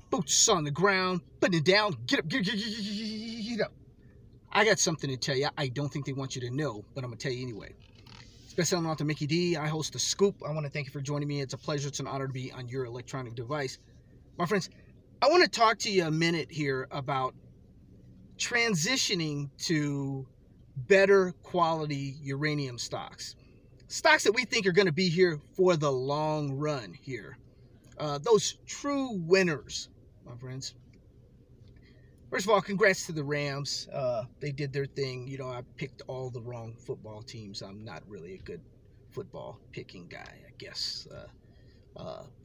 Boots on the ground, putting it down. Get up, get up. I got something to tell you. I don't think they want you to know, but I'm going to tell you anyway. Special out to Mickey D. I host The Scoop. I want to thank you for joining me. It's a pleasure. It's an honor to be on your electronic device. My friends, I want to talk to you a minute here about transitioning to better quality uranium stocks. Stocks that we think are going to be here for the long run here. Those true winners, my friends. First of all, congrats to the Rams. They did their thing. You know, I picked all the wrong football teams. I'm not really a good football picking guy, I guess.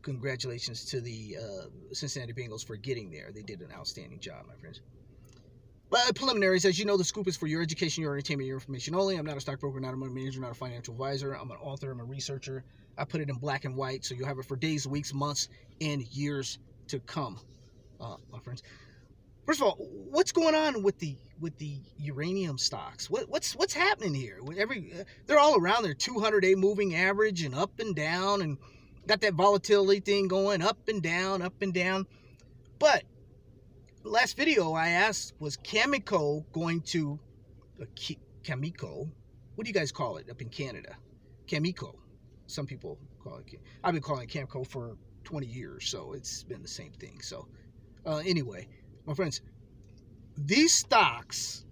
Congratulations to the Cincinnati Bengals for getting there. They did an outstanding job, my friends. But preliminaries, as you know, The Scoop is for your education, your entertainment, your information only. I'm not a stockbroker, not a money manager, not a financial advisor. I'm an author. I'm a researcher. I put it in black and white, so you'll have it for days, weeks, months, and years to come, my friends. First of all, what's going on with the uranium stocks? What's happening here? They're all around their 200-day moving average and up and down, and got that volatility thing going up and down, up and down. But last video I asked, was Cameco going to Cameco? What do you guys call it up in Canada? Cameco. Some people call it. I've been calling it Cameco for 20 years, so it's been the same thing. So anyway, my friends, these stocks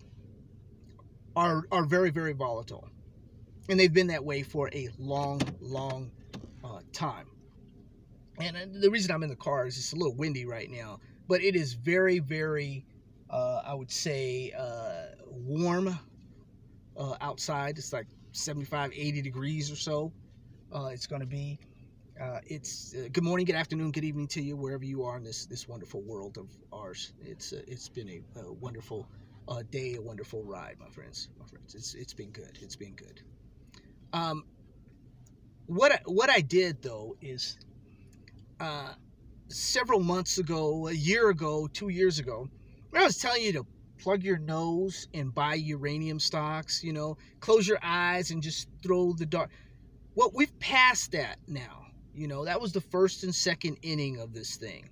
are very, very volatile, and they've been that way for a long time. And the reason I'm in the car is it's a little windy right now, but it is very, very, I would say, warm outside. It's like 75, 80 degrees or so. It's going to be. It's good morning, good afternoon, good evening to you, wherever you are in this wonderful world of ours. It's been a wonderful day, a wonderful ride, my friends. It's been good. It's been good. What I did though is several months ago, a year ago, 2 years ago, when I was telling you to plug your nose and buy uranium stocks, you know, close your eyes and just throw the dart. Well, we've passed that now. You know, that was the first and second inning of this thing.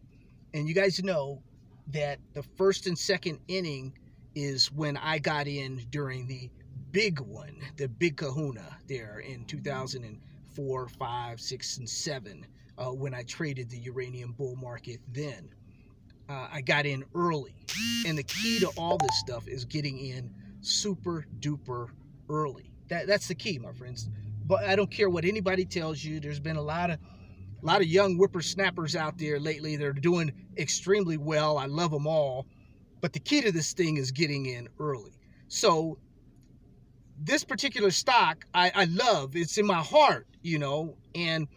And you guys know that the first and second inning is when I got in during the big one, the big kahuna there in 2004, 5, 6, and 7, when I traded the uranium bull market then. I got in early. And the key to all this stuff is getting in super duper early. That's the key, my friends. But I don't care what anybody tells you. There's been a lot of young whippersnappers out there lately. They're doing extremely well. I love them all. But the key to this thing is getting in early. So this particular stock, I love. It's in my heart, you know. And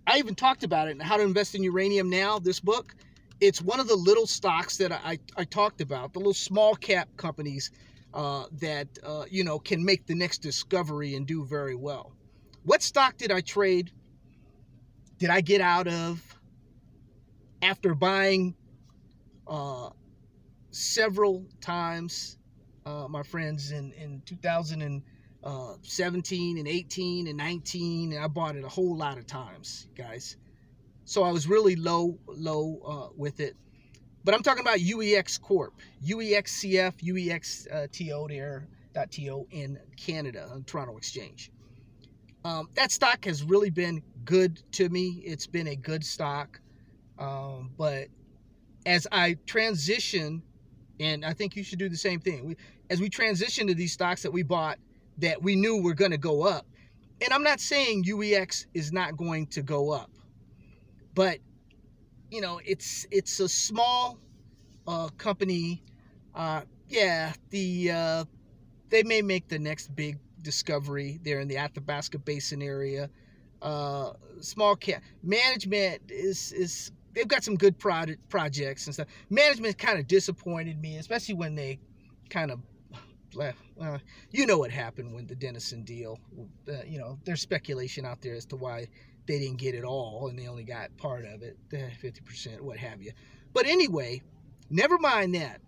I even talked about it in How to Invest in Uranium Now, this book. It's one of the little stocks that I talked about, the little small cap companies that, you know, can make the next discovery and do very well. What stock did I trade? Did I get out of after buying several times, my friends, in 2017 and 18 and 19, and I bought it a whole lot of times, guys. So I was really low with it. But I'm talking about UEX Corp, UEXCF, UEXTO there, .to in Canada, on Toronto Exchange. That stock has really been good to me. It's been a good stock. But as I transition, and I think you should do the same thing, as we transition to these stocks that we bought that we knew were going to go up, and I'm not saying UEX is not going to go up, but, you know, it's a small company. Yeah, they may make the next big discovery there in the Athabasca Basin area. Small cap management is they've got some good projects and stuff. Management kind of disappointed me, especially when they kind of you know what happened when the Denison deal. You know, there's speculation out there as to why they didn't get it all and they only got part of it, 50%, what have you. But anyway, never mind that.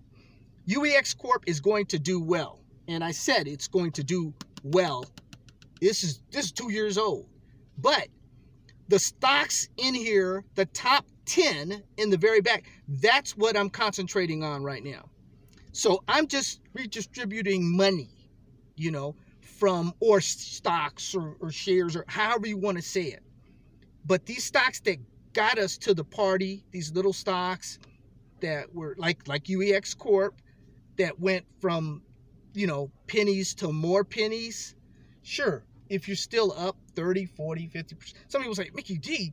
UEX Corp is going to do well, and I said it's going to do well. This is 2 years old, but The stocks in here, the top 10 in the very back, that's what I'm concentrating on right now. So I'm just redistributing money, you know, from, or stocks or shares, or however you want to say it. But these stocks that got us to the party, these little stocks that were like UEX Corp, that went from, you know, pennies to more pennies. Sure, if you're still up 30, 40, 50%. Some people say, Mickey D,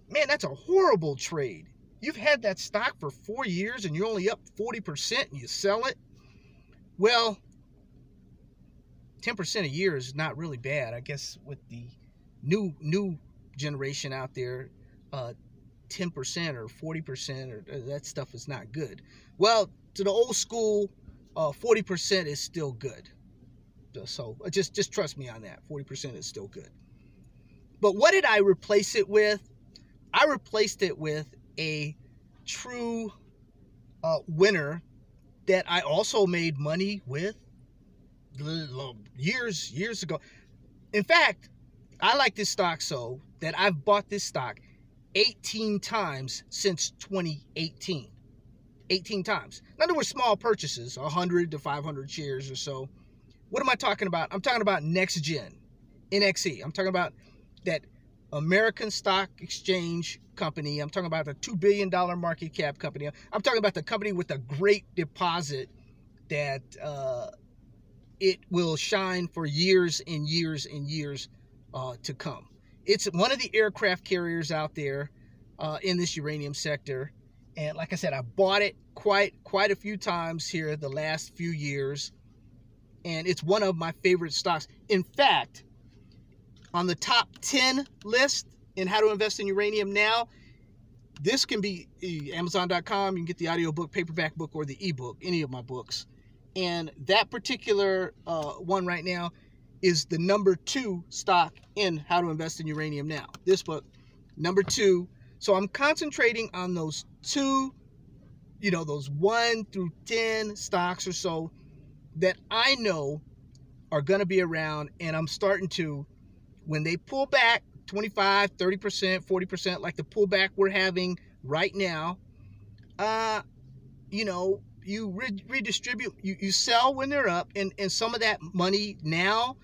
man, that's a horrible trade. You've had that stock for 4 years and you're only up 40% and you sell it. Well, 10% a year is not really bad. I guess with the new generation out there, 10% or 40% or that stuff is not good. Well, to the old school, 40% is still good. So just trust me on that. 40% is still good. But what did I replace it with? I replaced it with a true winner that I also made money with years ago. In fact, I like this stock so that I've bought this stock 18 times since 2018. 18 times. Now, there were small purchases, 100 to 500 shares or so. What am I talking about? I'm talking about NexGen, NXE. I'm talking about that American Stock Exchange company. I'm talking about the $2 billion market cap company. I'm talking about the company with a great deposit that it will shine for years and years and years to come. It's one of the aircraft carriers out there in this uranium sector. And like I said, I bought it quite a few times here the last few years. And it's one of my favorite stocks. In fact, on the top 10 list in how to invest in uranium now, this can be Amazon.com. You can get the audiobook, paperback book, or the ebook, any of my books. And that particular one right now is the number 2 stock in how to invest in uranium now. This book, number 2. So I'm concentrating on those 2, you know, those 1 through 10 stocks or so that I know are going to be around. And I'm starting to, when they pull back 25, 30%, 40%, like the pullback we're having right now, you know, you redistribute, you sell when they're up, and some of that money now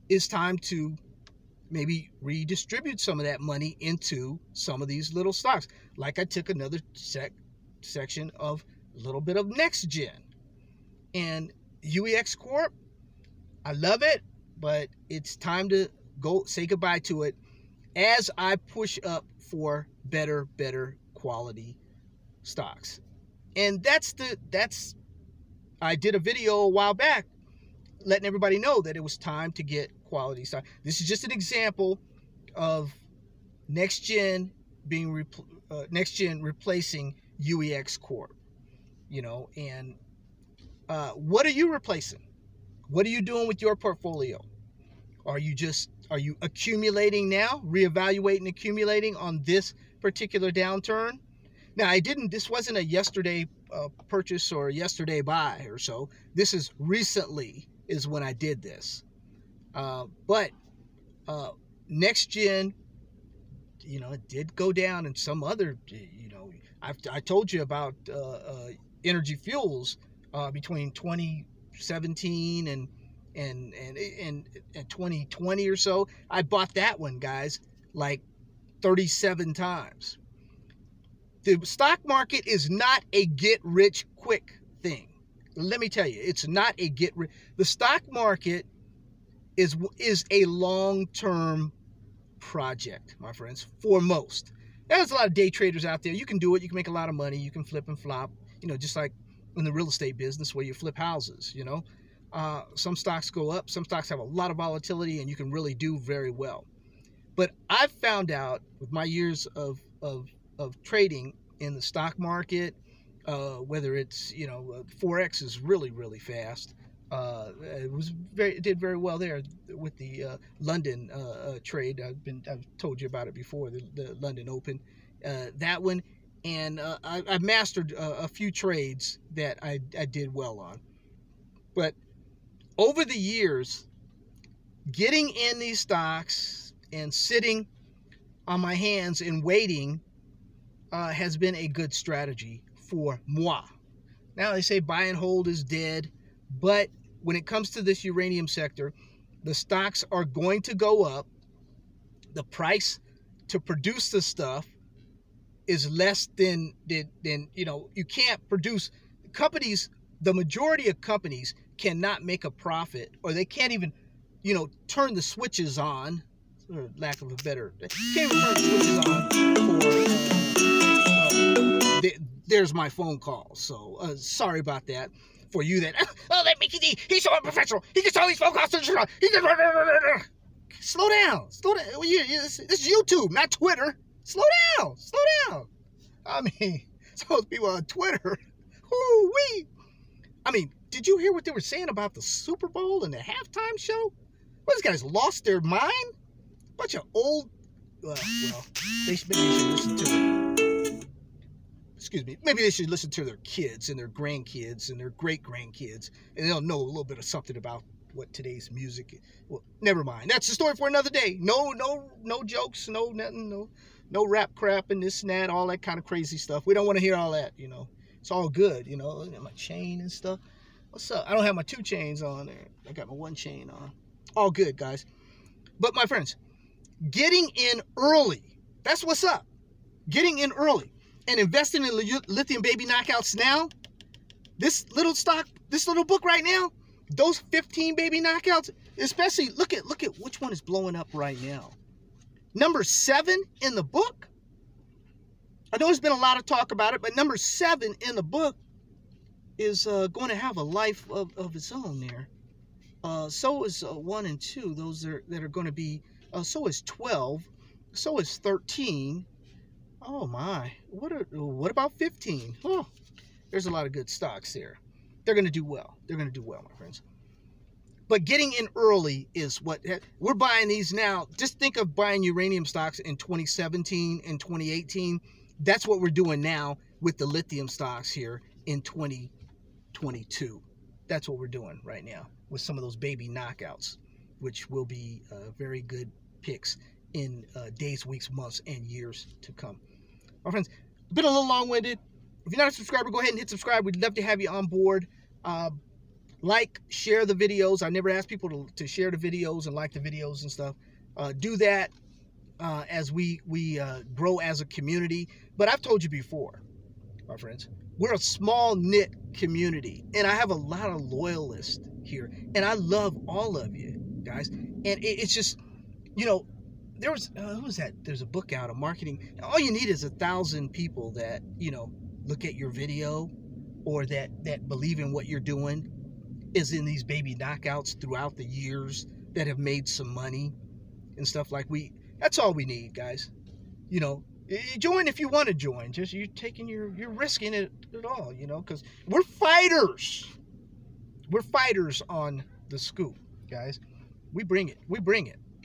is time to maybe redistribute some of that money into some of these little stocks. Like I took another section of a little bit of NexGen and UEX Corp. I love it, but it's time to go say goodbye to it as I push up for better quality stocks. And I did a video a while back letting everybody know that it was time to get quality stock. This is just an example of NexGen being NexGen replacing UEX Corp. You know, and what are you replacing? What are you doing with your portfolio? Are you accumulating now, reevaluating, accumulating on this particular downturn? Now, this wasn't a yesterday purchase or yesterday buy or so. This is recently is when I did this. But NexGen, you know, it did go down, and some other, you know, I told you about Energy Fuels between 2017 and 2020 or so. I bought that one, guys, like 37 times. The stock market is not a get-rich-quick thing. Let me tell you, it's not a get-rich. The stock market is a long-term project, my friends, for most. There's a lot of day traders out there. You can do it. You can make a lot of money. You can flip and flop, you know, just like in the real estate business where you flip houses, you know. Some stocks go up. Some stocks have a lot of volatility, and you can really do very well. But I've found out with my years of trading in the stock market, whether it's, you know, Forex is really fast. It did very well there with the London trade. I've told you about it before, the London Open, that one, and I've mastered a few trades that I did well on. But over the years, getting in these stocks and sitting on my hands and waiting has been a good strategy for moi. Now they say buy and hold is dead, but when it comes to this uranium sector, the stocks are going to go up. The price to produce the stuff is less than you know, you can't produce. Companies, the majority of companies cannot make a profit, or they can't even, you know, turn the switches on, or lack of a better, can't even turn the switches on for, there's my phone call. So sorry about that for you that, oh, that Mickey D, he's so unprofessional, he gets all these phone calls, he gets, slow down, this is YouTube, not Twitter. Slow down. I mean, some of those people on Twitter, whoo-wee. I mean, did you hear what they were saying about the Super Bowl and the halftime show? Well, these guys lost their mind? Bunch of old, well, maybe they should listen to maybe they should listen to their kids and their grandkids and their great-grandkids, and they'll know a little bit of something about what today's music is. Well, never mind. That's the story for another day. No jokes, no nothing, no rap crap and this and that, all that kind of crazy stuff. We don't want to hear all that, you know. It's all good, you know. My chain and stuff. What's up? I don't have my 2 chains on there. I got my 1 chain on. All good, guys. But my friends, getting in early. That's what's up. Getting in early and investing in lithium baby knockouts now. This little stock, this little book right now, those 15 baby knockouts, especially look at which one is blowing up right now. Number 7 in the book. I know there's been a lot of talk about it, but number 7 in the book is going to have a life of its own there. So is 1 and 2. Those that are going to be. So is 12. So is 13. Oh my! What about 15? Oh, there's a lot of good stocks there. They're going to do well. They're going to do well, my friends. But getting in early is what we're buying these now. Just think of buying uranium stocks in 2017 and 2018. That's what we're doing now with the lithium stocks here in 2022. That's what we're doing right now with some of those baby knockouts, which will be very good picks in days, weeks, months, and years to come. My friends, been a little long-winded. If you're not a subscriber, go ahead and hit subscribe. We'd love to have you on board. Like, share the videos. I never ask people to share the videos and like the videos and stuff. Do that as we grow as a community. But I've told you before, my friends, we're a small knit community, and I have a lot of loyalists here, and I love all of you guys. And it's just, you know, there was who was that? There's a book out of marketing. All you need is 1,000 people that, you know, look at your video or that believe in what you're doing, is in these baby knockouts throughout the years, that have made some money and stuff. Like that's all we need, guys. You know, join if you want to join. Just you're risking it at all, you know, because we're fighters. We're fighters on the scoop, guys. We bring it.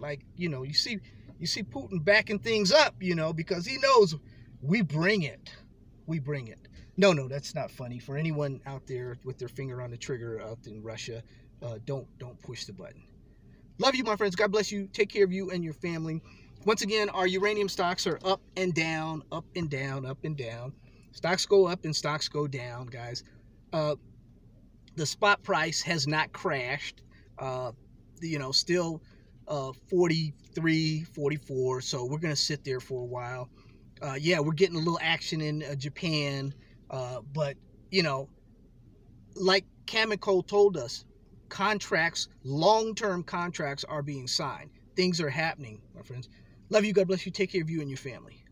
Like, you know, you see Putin backing things up, you know, because he knows we bring it. No, that's not funny. For anyone out there with their finger on the trigger out in Russia, don't push the button. Love you, my friends. God bless you. Take care of you and your family. Once again, our uranium stocks are up and down, up and down, up and down. Stocks go up and stocks go down, guys. The spot price has not crashed. You know, still 43, 44. So we're going to sit there for a while. Yeah, we're getting a little action in Japan. But, you know, like Cameco told us, contracts, long-term contracts are being signed. Things are happening, my friends. Love you. God bless you. Take care of you and your family.